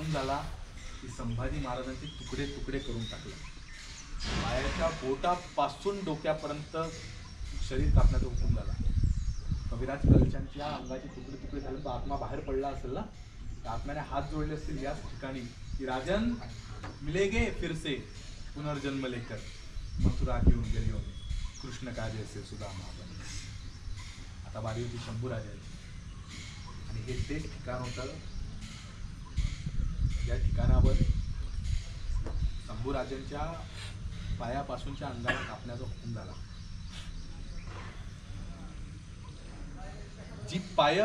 हुकूम झाला की संभाजी महाराजांचे तुकडे तुकडे करून टाकले. पायाच्या बोटापासून डोक्यापर्यंत शरीर कापण्याचा हुकूम झाला. कविराज कलशांच्या अंगाचे तुकडे तुकडे झाले. तो आत्मा बाहेर पडला असेल ना, तर आत्म्याने हात जोडले असतील याच ठिकाणी की राजन मिलेगे फिर से पुनर्जन्म लेकर मथुरा घेऊन गेली होती कृष्ण कार्य असे सुदामा बने. आता बारी होती शंभूराजाची आणि हे तेच ठिकाण होतं या ठिकाणावर शंभूराजांच्या पायापासूनच्या अंगाला कापण्याचा हुकूम झाला. जी पाय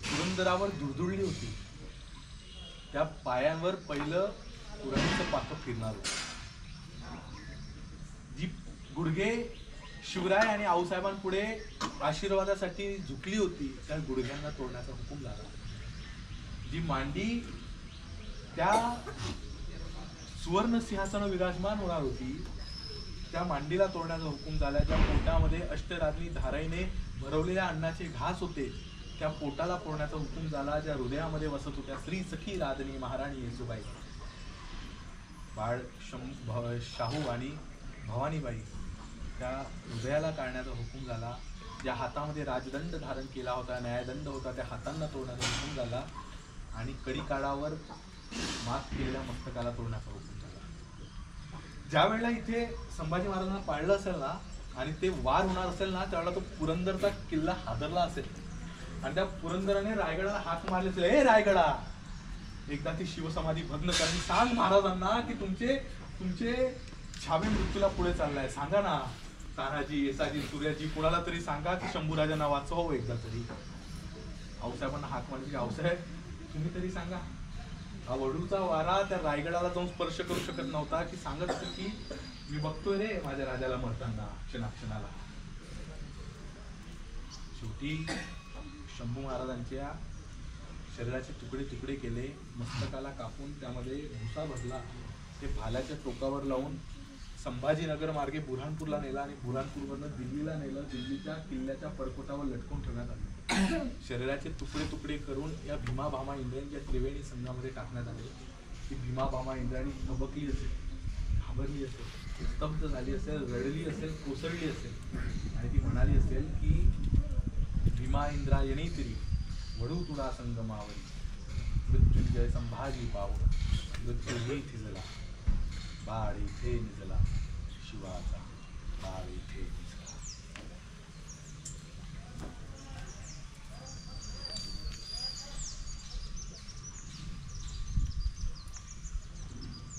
पुरंदरावर धुळधुळली होती त्या पायांवर पहिलं पुराणीचं पात्र फिरणार होतं. जी गुडघे शिवराय आणि आऊसाहेबांपुढे आशीर्वादासाठी झुकली होती त्या गुडघ्यांना तोडण्याचा हुकूम झाला. जी मांडी त्या सुवर्ण सिंहासन विराजमान होणार होती त्या मांडीला तोडण्याचा हुकूम झाला. ज्या पोटामध्ये अष्टरात्री धाराईने भरवलेल्या अन्नाचे घास होते त्या पोटाला फोडण्याचा हुकूम झाला. ज्या हृदयामध्ये वसत होत्या श्री सखी राधनी महाराणी येसुबाई, बाळ शाहू आणि भवानीबाई त्या हृदयाला काढण्याचा हुकूम झाला. ज्या हातामध्ये राजदंड धारण केला होता, न्यायदंड होता, त्या हातांना तोडण्याचा हुकूम झाला आणि कडिकाळावर मात केलेल्या मस्तकाला तोडण्याचा हुकूम झाला. ज्या वेळेला इथे संभाजी महाराजांना पाळलं असेल ना आणि ते वार होणार असेल ना त्यावेळेला तो पुरंदरचा किल्ला हादरला असेल आणि त्या पुरंदराने रायगडाला हाक मारले असेल, ए रायगडा एकदा ती शिवसमाधी भग्न करा, सांग महाराजांना की तुमचे छावे मृत्यूला पुढे चाललाय, सांगा ना तानाजी, येसाजी, सूर्याजी कुणाला तरी सांगा की शंभूराजांना वाचवा एकदा तरी. आऊसाहेबांना हाक मारली की आऊसाहेब तुम्ही तरी सांगा. हा वडूचा वारा त्या रायगडाला जाऊन स्पर्श करू शकत नव्हता की सांगत होते की मी बघतोय रे माझ्या राजाला मरताना क्षणाक्षणाला. शेवटी शंभू महाराजांच्या शरीराचे तुकडे तुकडे केले, मस्तकाला कापून त्यामध्ये भुसा भरला, ते भाल्याच्या टोकावर लावून संभाजीनगर मार्गे बुऱ्हाणपूरला नेला आणि बुऱ्हाणपूरवरनं दिल्लीला नेलं. दिल्लीच्या किल्ल्याच्या परकोटावर लटकून ठेवण्यात आलं. शरीराचे तुकडे तुकडे करून या भीमा भामा इंद्रायणीच्या त्रिवेणी संघामध्ये टाकण्यात आले. ती भीमा भामा इंद्रायणी थबकली असेल, घाबरली असेल, स्तब्ध झाली असेल, रडली असेल, कोसळली असेल आणि ती म्हणाली असेल की भीमा इंद्रायणी तरी वडू तुडा संगमावरी मृत्युंजय संभाजी पाव मृत्यू हे थिजला बाळ इथे निजला शिवाचा बाळ इथे निजला.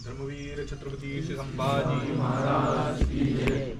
धर्मवीर छत्रपती श्री संभाजी महाराज की जय.